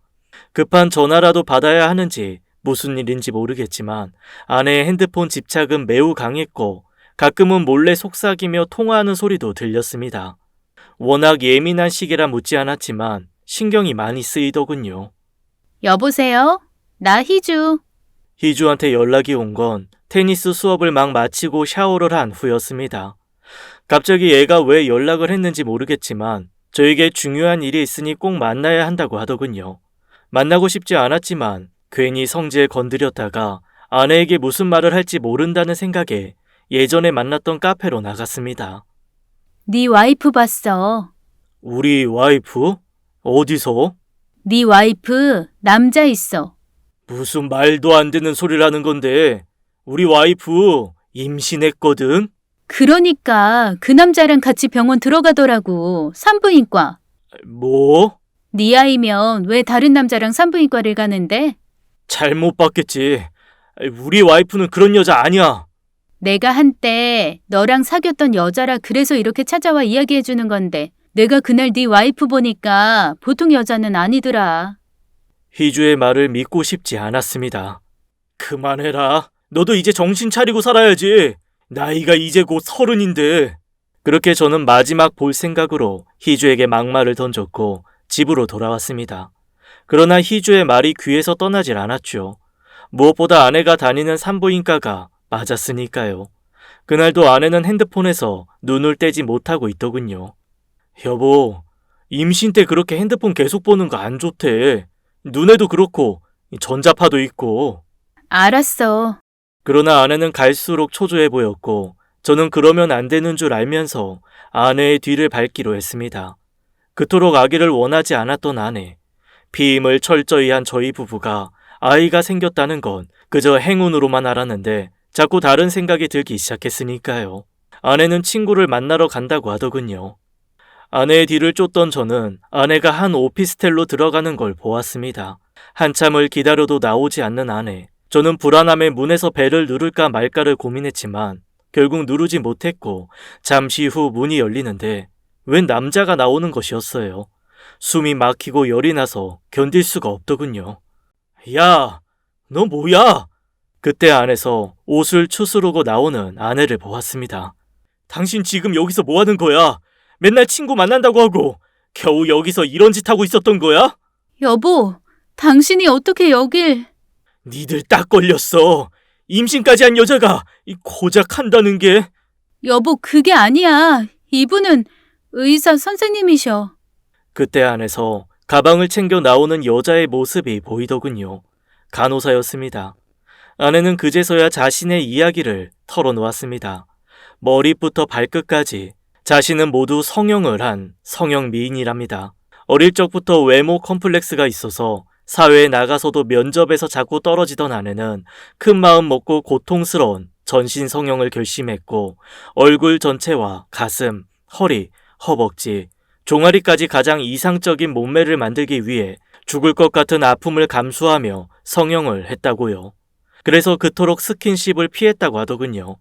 급한 전화라도 받아야 하는지 무슨 일인지 모르겠지만 아내의 핸드폰 집착은 매우 강했고 가끔은 몰래 속삭이며 통화하는 소리도 들렸습니다. 워낙 예민한 시기라 묻지 않았지만 신경이 많이 쓰이더군요. 여보세요? 나 희주. 희주한테 연락이 온 건 테니스 수업을 막 마치고 샤워를 한 후였습니다. 갑자기 얘가 왜 연락을 했는지 모르겠지만 저에게 중요한 일이 있으니 꼭 만나야 한다고 하더군요. 만나고 싶지 않았지만 괜히 성질 건드렸다가 아내에게 무슨 말을 할지 모른다는 생각에 예전에 만났던 카페로 나갔습니다. 네 와이프 봤어. 우리 와이프? 어디서? 네 와이프 남자 있어. 무슨 말도 안 되는 소리를 하는 건데 우리 와이프 임신했거든? 그러니까 그 남자랑 같이 병원 들어가더라고. 산부인과. 뭐? 네 아이면 왜 다른 남자랑 산부인과를 가는데? 잘못 봤겠지. 우리 와이프는 그런 여자 아니야. 내가 한때 너랑 사귀었던 여자라 그래서 이렇게 찾아와 이야기해 주는 건데 내가 그날 네 와이프 보니까 보통 여자는 아니더라. 희주의 말을 믿고 싶지 않았습니다. 그만해라. 너도 이제 정신 차리고 살아야지. 나이가 이제 곧 30인데. 그렇게 저는 마지막 볼 생각으로 희주에게 막말을 던졌고 집으로 돌아왔습니다. 그러나 희주의 말이 귀에서 떠나질 않았죠. 무엇보다 아내가 다니는 산부인과가 맞았으니까요. 그날도 아내는 핸드폰에서 눈을 떼지 못하고 있더군요. 여보, 임신 때 그렇게 핸드폰 계속 보는 거 안 좋대. 눈에도 그렇고 전자파도 있고. 알았어. 그러나 아내는 갈수록 초조해 보였고 저는 그러면 안 되는 줄 알면서 아내의 뒤를 밟기로 했습니다. 그토록 아기를 원하지 않았던 아내. 피임을 철저히 한 저희 부부가 아이가 생겼다는 건 그저 행운으로만 알았는데 자꾸 다른 생각이 들기 시작했으니까요. 아내는 친구를 만나러 간다고 하더군요. 아내의 뒤를 쫓던 저는 아내가 한 오피스텔로 들어가는 걸 보았습니다. 한참을 기다려도 나오지 않는 아내. 저는 불안함에 문에서 벨을 누를까 말까를 고민했지만 결국 누르지 못했고 잠시 후 문이 열리는데 웬 남자가 나오는 것이었어요. 숨이 막히고 열이 나서 견딜 수가 없더군요. 야, 너 뭐야? 그때 안에서 옷을 추스르고 나오는 아내를 보았습니다. 당신 지금 여기서 뭐 하는 거야? 맨날 친구 만난다고 하고 겨우 여기서 이런 짓 하고 있었던 거야? 여보, 당신이 어떻게 여길... 니들 딱 걸렸어. 임신까지 한 여자가 고작 한다는 게. 여보, 그게 아니야. 이분은 의사 선생님이셔. 그때 안에서 가방을 챙겨 나오는 여자의 모습이 보이더군요. 간호사였습니다. 아내는 그제서야 자신의 이야기를 털어놓았습니다. 머리부터 발끝까지 자신은 모두 성형을 한 성형 미인이랍니다. 어릴 적부터 외모 컴플렉스가 있어서 사회에 나가서도 면접에서 자꾸 떨어지던 아내는 큰 마음 먹고 고통스러운 전신 성형을 결심했고 얼굴 전체와 가슴, 허리, 허벅지, 종아리까지 가장 이상적인 몸매를 만들기 위해 죽을 것 같은 아픔을 감수하며 성형을 했다고요. 그래서 그토록 스킨십을 피했다고 하더군요.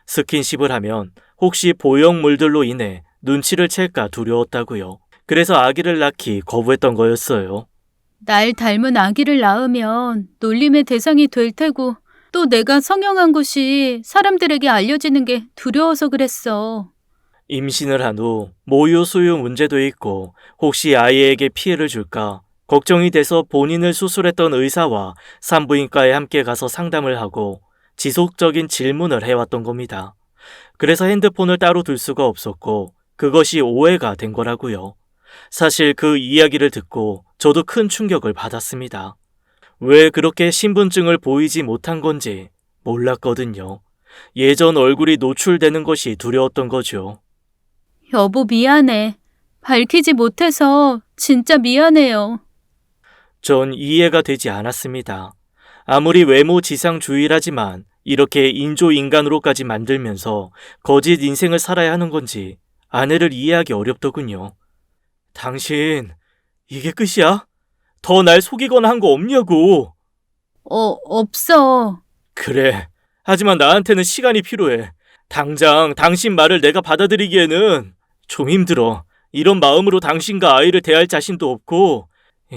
스킨십을 하면 혹시 보형물들로 인해 눈치를 챌까 두려웠다고요. 그래서 아기를 낳기 거부했던 거였어요. 날 닮은 아기를 낳으면 놀림의 대상이 될 테고 또 내가 성형한 것이 사람들에게 알려지는 게 두려워서 그랬어. 임신을 한 후 모유 수유 문제도 있고 혹시 아이에게 피해를 줄까 걱정이 돼서 본인을 수술했던 의사와 산부인과에 함께 가서 상담을 하고 지속적인 질문을 해왔던 겁니다. 그래서 핸드폰을 따로 둘 수가 없었고 그것이 오해가 된 거라고요. 사실 그 이야기를 듣고 저도 큰 충격을 받았습니다. 왜 그렇게 신분증을 보이지 못한 건지 몰랐거든요. 예전 얼굴이 노출되는 것이 두려웠던 거죠. 여보, 미안해. 밝히지 못해서 진짜 미안해요. 전 이해가 되지 않았습니다. 아무리 외모 지상주의라지만 이렇게 인조인간으로까지 만들면서 거짓 인생을 살아야 하는 건지 아내를 이해하기 어렵더군요. 당신, 이게 끝이야? 더 날 속이거나 한 거 없냐고. 없어. 그래. 하지만 나한테는 시간이 필요해. 당장 당신 말을 내가 받아들이기에는 좀 힘들어. 이런 마음으로 당신과 아이를 대할 자신도 없고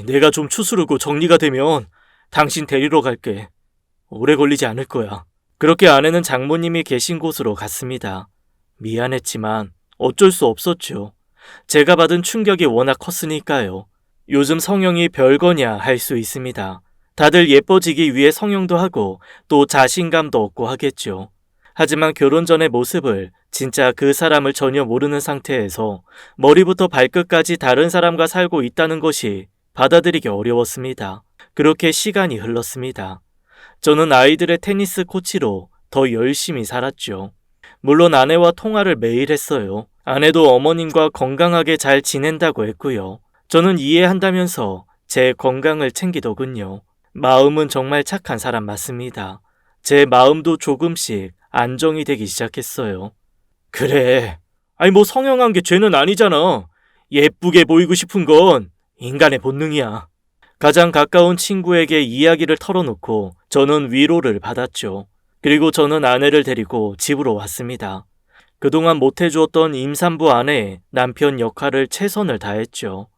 내가 좀 추스르고 정리가 되면 당신 데리러 갈게. 오래 걸리지 않을 거야. 그렇게 아내는 장모님이 계신 곳으로 갔습니다. 미안했지만 어쩔 수 없었죠. 제가 받은 충격이 워낙 컸으니까요. 요즘 성형이 별거냐 할 수 있습니다. 다들 예뻐지기 위해 성형도 하고 또 자신감도 얻고 하겠죠. 하지만 결혼 전의 모습을 진짜 그 사람을 전혀 모르는 상태에서 머리부터 발끝까지 다른 사람과 살고 있다는 것이 받아들이기 어려웠습니다. 그렇게 시간이 흘렀습니다. 저는 아이들의 테니스 코치로 더 열심히 살았죠. 물론 아내와 통화를 매일 했어요. 아내도 어머님과 건강하게 잘 지낸다고 했고요. 저는 이해한다면서 제 건강을 챙기더군요. 마음은 정말 착한 사람 맞습니다. 제 마음도 조금씩 안정이 되기 시작했어요. 그래. 아니 뭐 성형한 게 죄는 아니잖아. 예쁘게 보이고 싶은 건 인간의 본능이야. 가장 가까운 친구에게 이야기를 털어놓고 저는 위로를 받았죠. 그리고 저는 아내를 데리고 집으로 왔습니다. 그동안 못해주었던 임산부 아내의 남편 역할을 최선을 다했죠.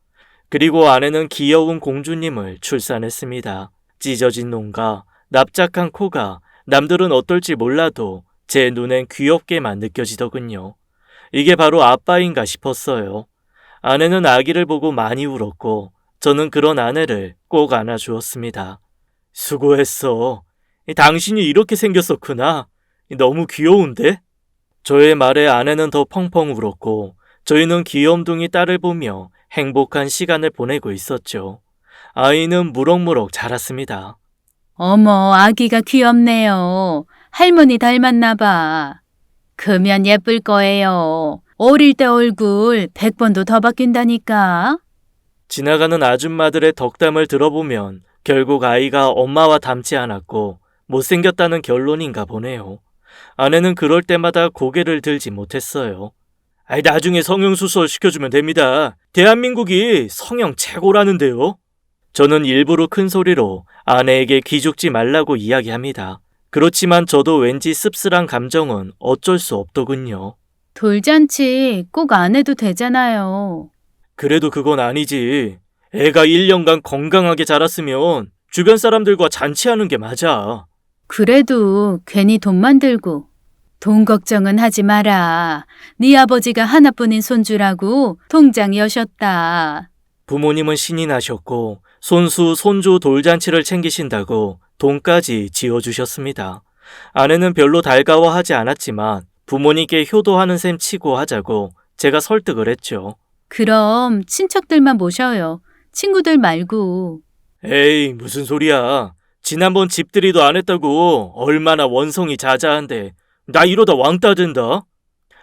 그리고 아내는 귀여운 공주님을 출산했습니다. 찢어진 눈과 납작한 코가 남들은 어떨지 몰라도 제 눈엔 귀엽게만 느껴지더군요. 이게 바로 아빠인가 싶었어요. 아내는 아기를 보고 많이 울었고 저는 그런 아내를 꼭 안아주었습니다. 수고했어. 당신이 이렇게 생겼었구나. 너무 귀여운데? 저의 말에 아내는 더 펑펑 울었고 저희는 귀염둥이 딸을 보며 행복한 시간을 보내고 있었죠. 아이는 무럭무럭 자랐습니다. 어머, 아기가 귀엽네요. 할머니 닮았나 봐. 크면 예쁠 거예요. 어릴 때 얼굴 100번도 더 바뀐다니까. 지나가는 아줌마들의 덕담을 들어보면 결국 아이가 엄마와 닮지 않았고 못생겼다는 결론인가 보네요. 아내는 그럴 때마다 고개를 들지 못했어요. 나중에 성형수술 시켜주면 됩니다. 대한민국이 성형 최고라는데요. 저는 일부러 큰 소리로 아내에게 기죽지 말라고 이야기합니다. 그렇지만 저도 왠지 씁쓸한 감정은 어쩔 수 없더군요. 돌잔치 꼭 안 해도 되잖아요. 그래도 그건 아니지. 애가 1년간 건강하게 자랐으면 주변 사람들과 잔치하는 게 맞아. 그래도 괜히 돈만 들고. 돈 걱정은 하지 마라. 네 아버지가 하나뿐인 손주라고 통장 여셨다. 부모님은 신이 나셨고 손수, 손주 돌잔치를 챙기신다고 돈까지 지어주셨습니다. 아내는 별로 달가워하지 않았지만 부모님께 효도하는 셈 치고 하자고 제가 설득을 했죠. 그럼 친척들만 모셔요. 친구들 말고. 에이, 무슨 소리야. 지난번 집들이도 안 했다고 얼마나 원성이 자자한데 나 이러다 왕따 된다.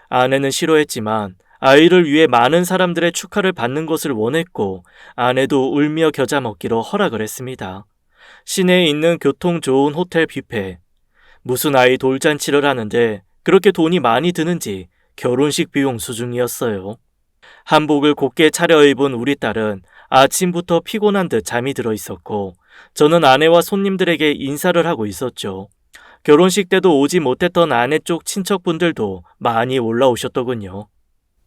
아내는 싫어했지만 아이를 위해 많은 사람들의 축하를 받는 것을 원했고 아내도 울며 겨자 먹기로 허락을 했습니다. 시내에 있는 교통 좋은 호텔 뷔페. 무슨 아이 돌잔치를 하는데 그렇게 돈이 많이 드는지 결혼식 비용 수준이었어요. 한복을 곱게 차려입은 우리 딸은 아침부터 피곤한 듯 잠이 들어 있었고 저는 아내와 손님들에게 인사를 하고 있었죠. 결혼식 때도 오지 못했던 아내 쪽 친척분들도 많이 올라오셨더군요.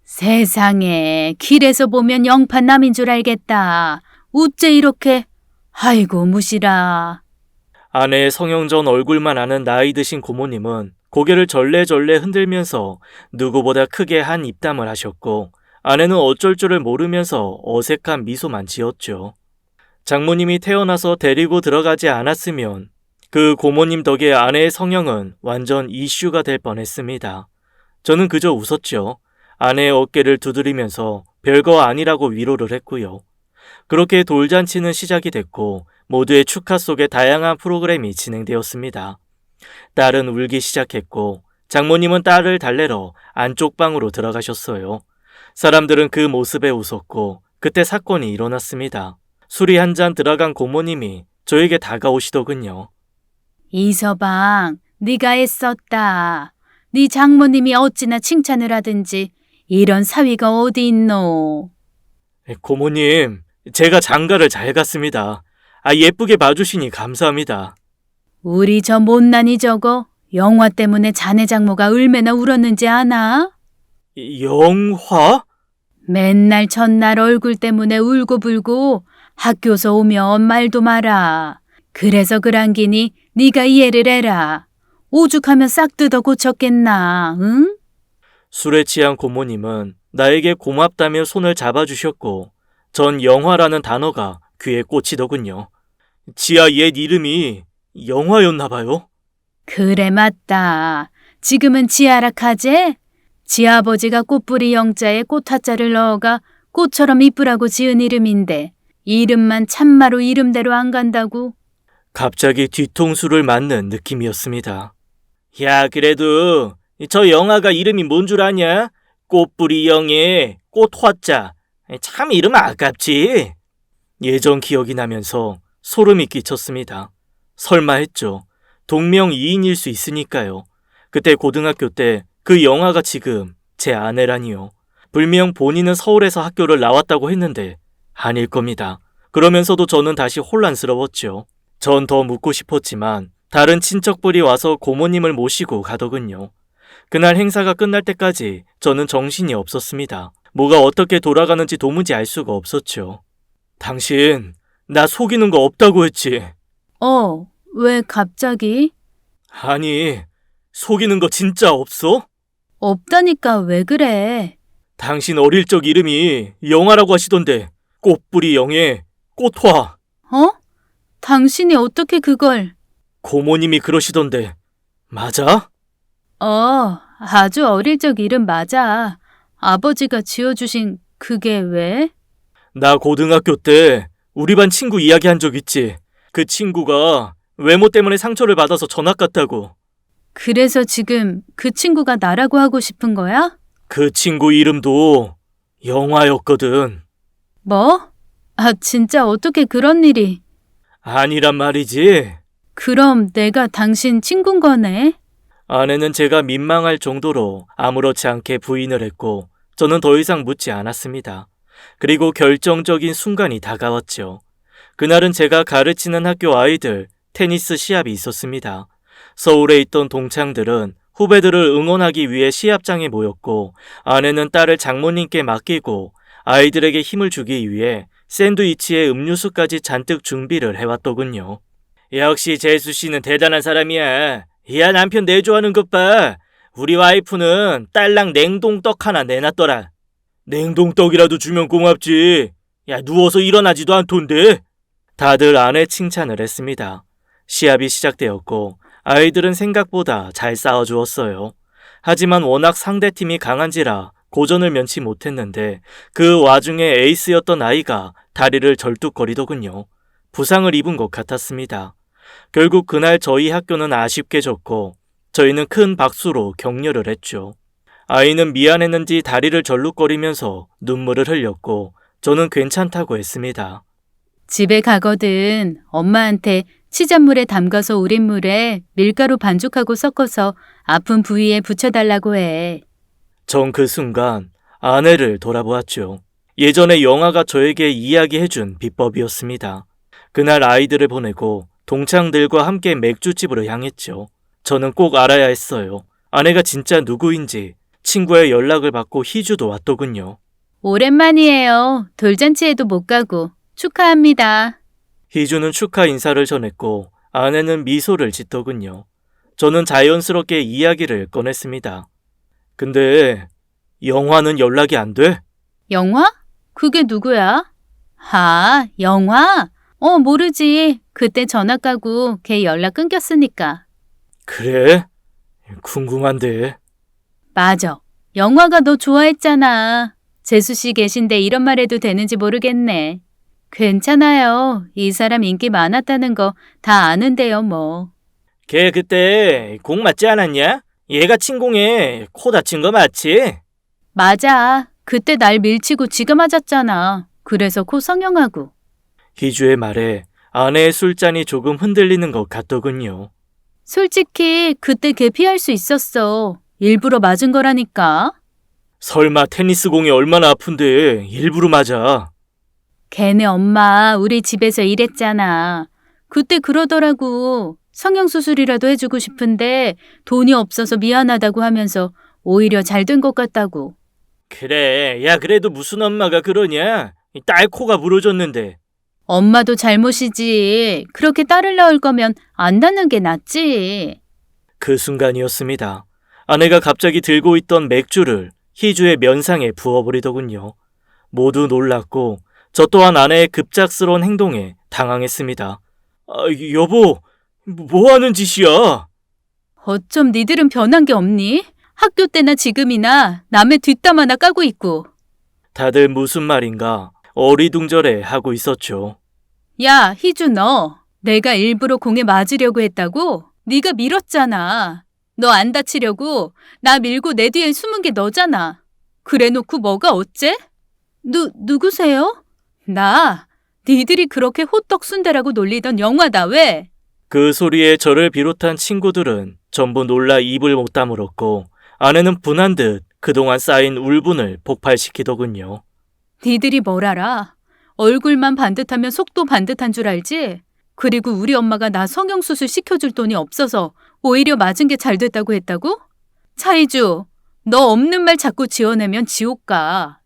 세상에, 길에서 보면 영판남인 줄 알겠다. 어째 이렇게. 아이고, 무시라. 아내의 성형 전 얼굴만 아는 나이 드신 고모님은 고개를 절레절레 흔들면서 누구보다 크게 한 입담을 하셨고 아내는 어쩔 줄을 모르면서 어색한 미소만 지었죠. 장모님이 태어나서 데리고 들어가지 않았으면 그 고모님 덕에 아내의 성형은 완전 이슈가 될 뻔했습니다. 저는 그저 웃었죠. 아내의 어깨를 두드리면서 별거 아니라고 위로를 했고요. 그렇게 돌잔치는 시작이 됐고 모두의 축하 속에 다양한 프로그램이 진행되었습니다. 딸은 울기 시작했고 장모님은 딸을 달래러 안쪽 방으로 들어가셨어요. 사람들은 그 모습에 웃었고 그때 사건이 일어났습니다. 술이 한 잔 들어간 고모님이 저에게 다가오시더군요. 이서방, 네가 애썼다. 네 장모님이 어찌나 칭찬을 하든지 이런 사위가 어디 있노. 고모님, 제가 장가를 잘 갔습니다. 예쁘게 봐주시니 감사합니다. 우리 저 못난이 저거 영화 때문에 자네 장모가 얼마나 울었는지 아나? 영화? 맨날 전날 얼굴 때문에 울고불고 학교서 오면 말도 마라. 그래서 그란기니 네가 이해를 해라. 오죽하면 싹 뜯어 고쳤겠나, 응? 술에 취한 고모님은 나에게 고맙다며 손을 잡아주셨고 전 영화라는 단어가 귀에 꽂히더군요. 지아 옛 이름이 영화였나 봐요. 그래 맞다. 지금은 지아라 카제? 지아버지가 꽃뿌리 영자에 꽃화자를 넣어가 꽃처럼 이쁘라고 지은 이름인데 이름만 참마로 이름대로 안 간다고? 갑자기 뒤통수를 맞는 느낌이었습니다. 야, 그래도 저 영화가 이름이 뭔 줄 아냐? 꽃뿌리 영에 꽃화자. 참 이름 아깝지? 예전 기억이 나면서 소름이 끼쳤습니다. 설마 했죠. 동명이인일 수 있으니까요. 그때 고등학교 때 그 영화가 지금 제 아내라니요. 분명 본인은 서울에서 학교를 나왔다고 했는데 아닐 겁니다. 그러면서도 저는 다시 혼란스러웠죠. 전 더 묻고 싶었지만 다른 친척들이 와서 고모님을 모시고 가더군요. 그날 행사가 끝날 때까지 저는 정신이 없었습니다. 뭐가 어떻게 돌아가는지 도무지 알 수가 없었죠. 당신 나 속이는 거 없다고 했지? 왜 갑자기? 아니, 속이는 거 진짜 없어? 없다니까 왜 그래? 당신 어릴 적 이름이 영화라고 하시던데 꽃뿌리 영에 꽃화. 어? 당신이 어떻게 그걸? 고모님이 그러시던데 맞아? 아주 어릴 적 이름 맞아. 아버지가 지어주신 그게 왜? 나 고등학교 때 우리 반 친구 이야기한 적 있지. 그 친구가 외모 때문에 상처를 받아서 전학 갔다고. 그래서 지금 그 친구가 나라고 하고 싶은 거야? 그 친구 이름도 영화였거든. 뭐? 진짜 어떻게 그런 일이? 아니란 말이지. 그럼 내가 당신 친구인 거네? 아내는 제가 민망할 정도로 아무렇지 않게 부인을 했고 저는 더 이상 묻지 않았습니다. 그리고 결정적인 순간이 다가왔죠. 그날은 제가 가르치는 학교 아이들 테니스 시합이 있었습니다. 서울에 있던 동창들은 후배들을 응원하기 위해 시합장에 모였고 아내는 딸을 장모님께 맡기고 아이들에게 힘을 주기 위해 샌드위치에 음료수까지 잔뜩 준비를 해왔더군요. 역시 재수 씨는 대단한 사람이야. 야, 남편 내조하는 것 봐. 우리 와이프는 딸랑 냉동떡 하나 내놨더라. 냉동떡이라도 주면 고맙지. 야, 누워서 일어나지도 않던데. 다들 아내 칭찬을 했습니다. 시합이 시작되었고 아이들은 생각보다 잘 싸워주었어요. 하지만 워낙 상대팀이 강한지라 고전을 면치 못했는데 그 와중에 에이스였던 아이가 다리를 절뚝거리더군요. 부상을 입은 것 같았습니다. 결국 그날 저희 학교는 아쉽게 졌고 저희는 큰 박수로 격려를 했죠. 아이는 미안했는지 다리를 절룩거리면서 눈물을 흘렸고 저는 괜찮다고 했습니다. 집에 가거든 엄마한테 치잔물에 담가서 우린 물에 밀가루 반죽하고 섞어서 아픈 부위에 붙여달라고 해. 전 그 순간 아내를 돌아보았죠. 예전에 영화가 저에게 이야기해준 비법이었습니다. 그날 아이들을 보내고 동창들과 함께 맥주집으로 향했죠. 저는 꼭 알아야 했어요. 아내가 진짜 누구인지. 친구의 연락을 받고 희주도 왔더군요. 오랜만이에요. 돌잔치에도 못 가고. 축하합니다. 희주는 축하 인사를 전했고 아내는 미소를 짓더군요. 저는 자연스럽게 이야기를 꺼냈습니다. 근데 영화는 연락이 안 돼? 영화? 그게 누구야? 영화? 모르지. 그때 전화 까고 걔 연락 끊겼으니까. 그래? 궁금한데. 맞아. 영화가 너 좋아했잖아. 재수 씨 계신데 이런 말 해도 되는지 모르겠네. 괜찮아요. 이 사람 인기 많았다는 거 다 아는데요, 뭐. 걔 그때 공 맞지 않았냐? 얘가 침공에 코 다친 거 맞지? 맞아. 그때 날 밀치고 지가 맞았잖아. 그래서 코 성형하고. 희주의 말에 아내의 술잔이 조금 흔들리는 것 같더군요. 솔직히 그때 걔 피할 수 있었어. 일부러 맞은 거라니까. 설마 테니스 공이 얼마나 아픈데 일부러 맞아. 걔네 엄마 우리 집에서 일했잖아. 그때 그러더라고. 성형수술이라도 해주고 싶은데 돈이 없어서 미안하다고 하면서 오히려 잘 된 것 같다고. 그래, 야, 그래도 무슨 엄마가 그러냐? 딸 코가 부러졌는데. 엄마도 잘못이지. 그렇게 딸을 낳을 거면 안 낳는 게 낫지. 그 순간이었습니다. 아내가 갑자기 들고 있던 맥주를 희주의 면상에 부어버리더군요. 모두 놀랐고 저 또한 아내의 급작스러운 행동에 당황했습니다. 여보, 뭐 하는 짓이야? 어쩜 니들은 변한 게 없니? 학교 때나 지금이나 남의 뒷담 하나 까고 있고. 다들 무슨 말인가 어리둥절해 하고 있었죠. 야, 희주 너. 내가 일부러 공에 맞으려고 했다고? 네가 밀었잖아. 너 안 다치려고 나 밀고 내 뒤에 숨은 게 너잖아. 그래놓고 뭐가 어째? 누구세요? 나. 니들이 그렇게 호떡 순대라고 놀리던 영화다 왜? 그 소리에 저를 비롯한 친구들은 전부 놀라 입을 못 다물었고 아내는 분한 듯 그동안 쌓인 울분을 폭발시키더군요. 니들이 뭘 알아? 얼굴만 반듯하면 속도 반듯한 줄 알지? 그리고 우리 엄마가 나 성형수술 시켜줄 돈이 없어서 오히려 맞은 게 잘 됐다고 했다고? 차이주, 너 없는 말 자꾸 지어내면 지옥 가.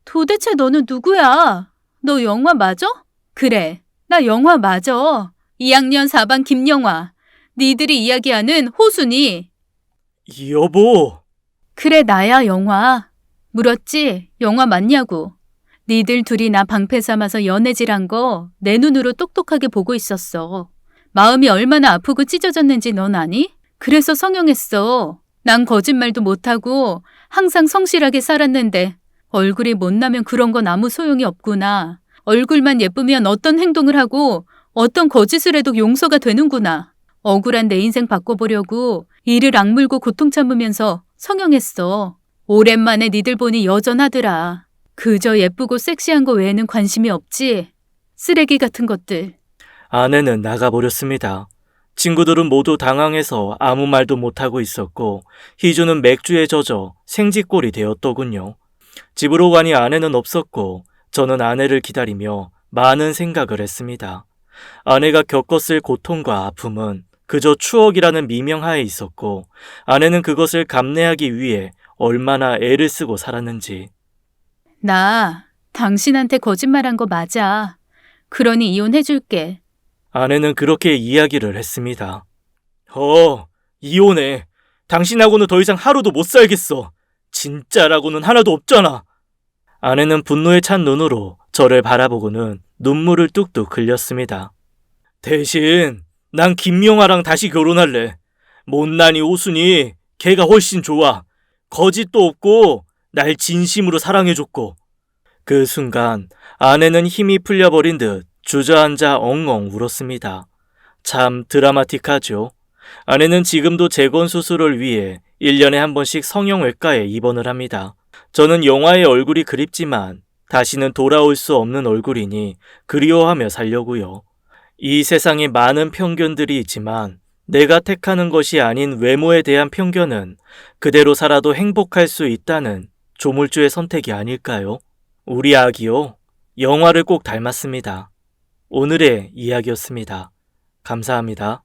도대체 너는 누구야? 너 영화 맞아? 그래, 나 영화 맞아. 2학년 4반 김영화. 니들이 이야기하는 호순이. 여보! 그래, 나야 영화. 물었지? 영화 맞냐고. 니들 둘이 나 방패 삼아서 연애질한 거 내 눈으로 똑똑하게 보고 있었어. 마음이 얼마나 아프고 찢어졌는지 넌 아니? 그래서 성형했어. 난 거짓말도 못하고 항상 성실하게 살았는데 얼굴이 못나면 그런 건 아무 소용이 없구나. 얼굴만 예쁘면 어떤 행동을 하고 어떤 거짓을 해도 용서가 되는구나. 억울한 내 인생 바꿔보려고 이를 악물고 고통 참으면서 성형했어. 오랜만에 니들 보니 여전하더라. 그저 예쁘고 섹시한 거 외에는 관심이 없지. 쓰레기 같은 것들. 아내는 나가버렸습니다. 친구들은 모두 당황해서 아무 말도 못하고 있었고 희주는 맥주에 젖어 생쥐꼴이 되었더군요. 집으로 가니 아내는 없었고 저는 아내를 기다리며 많은 생각을 했습니다. 아내가 겪었을 고통과 아픔은 그저 추억이라는 미명하에 있었고 아내는 그것을 감내하기 위해 얼마나 애를 쓰고 살았는지. 나 당신한테 거짓말한 거 맞아. 그러니 이혼해줄게. 아내는 그렇게 이야기를 했습니다. 이혼해. 당신하고는 더 이상 하루도 못 살겠어. 진짜라고는 하나도 없잖아. 아내는 분노에 찬 눈으로 저를 바라보고는 눈물을 뚝뚝 흘렸습니다. 대신 난 김영아랑 다시 결혼할래. 못난이 오순이 걔가 훨씬 좋아. 거짓도 없고 날 진심으로 사랑해줬고. 그 순간 아내는 힘이 풀려버린 듯 주저앉아 엉엉 울었습니다. 참 드라마틱하죠. 아내는 지금도 재건 수술을 위해 1년에 한 번씩 성형외과에 입원을 합니다. 저는 영화의 얼굴이 그립지만 다시는 돌아올 수 없는 얼굴이니 그리워하며 살려고요. 이 세상에 많은 편견들이 있지만 내가 택하는 것이 아닌 외모에 대한 편견은 그대로 살아도 행복할 수 있다는 조물주의 선택이 아닐까요? 우리 아기요. 영화를 꼭 닮았습니다. 오늘의 이야기였습니다. 감사합니다.